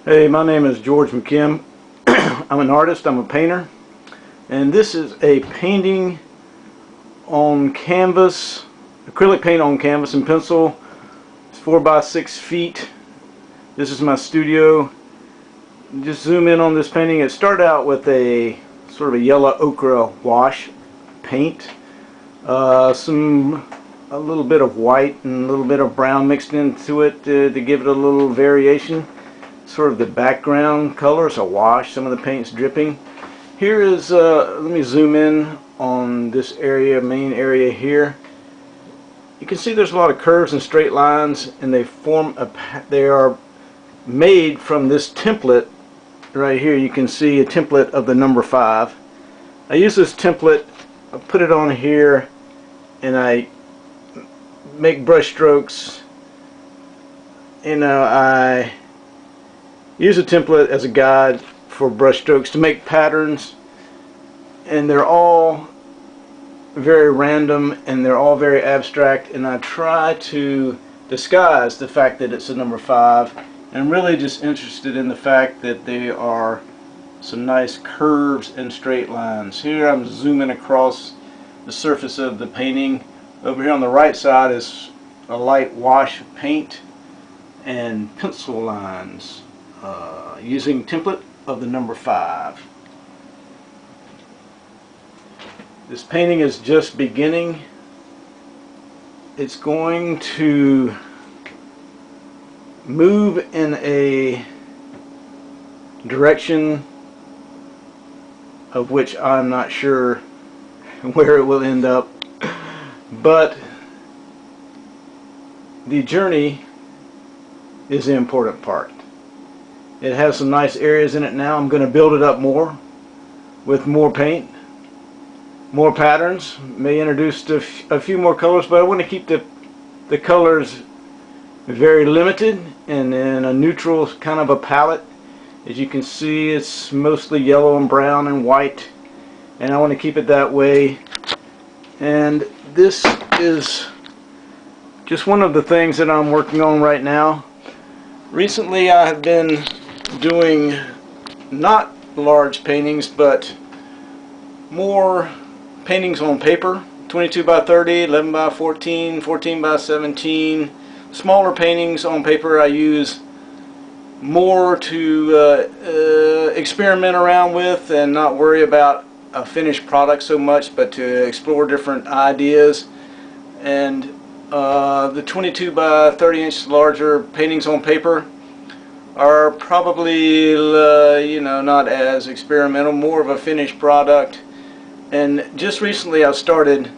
Hey, my name is George McKim. I'm an artist, I'm a painter, and this is a painting on canvas, acrylic paint on canvas and pencil. It's 4 by 6 feet. This is my studio. Just zoom in on this painting. It started out with a sort of a yellow ochre wash paint, a little bit of white and a little bit of brown mixed into it to give it a little variation. Sort of the background color is a wash, some of the paint's dripping. Here is, let me zoom in on this area, main area here. You can see there's a lot of curves and straight lines, and they are made from this template right here. You can see a template of the number 5. I use this template, I put it on here, and I make brush strokes. I use a template as a guide for brush strokes to make patterns, and they're all very random and they're all very abstract, and I try to disguise the fact that it's a number 5. I'm really just interested in the fact that there are some nice curves and straight lines. Here I'm zooming across the surface of the painting. Over here on the right side is a light wash paint and pencil lines. Using template of the number 5. This painting is just beginning. It's going to move in a direction of which I'm not sure where it will end up, but the journey is the important part. It has some nice areas in it now. I'm going to build it up more with more paint, more patterns, may introduce a few more colors, but I want to keep the colors very limited and in a neutral kind of a palette. As you can see, it's mostly yellow and brown and white, and I want to keep it that way. And this is just one of the things that I'm working on right now. Recently I have been doing not large paintings, but more paintings on paper, 22 by 30, 11 by 14, 14 by 17. Smaller paintings on paper I use more to experiment around with and not worry about a finished product so much, but to explore different ideas. And the 22 by 30 inch larger paintings on paper are probably not as experimental, more of a finished product. And just recently I've started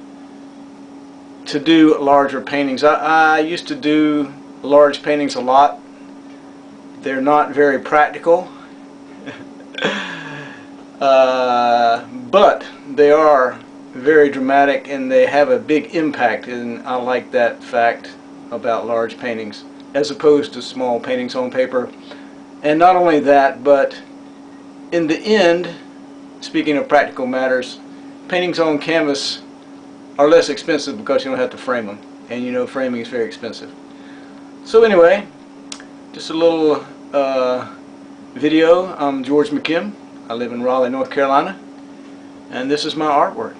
to do larger paintings. I used to do large paintings a lot. They're not very practical, but they are very dramatic and they have a big impact, and I like that fact about large paintings as opposed to small paintings on paper. And not only that, but in the end, speaking of practical matters, paintings on canvas are less expensive because you don't have to frame them, and you know framing is very expensive. So anyway, just a little video. I'm George McKim. I live in Raleigh, North Carolina, and this is my artwork.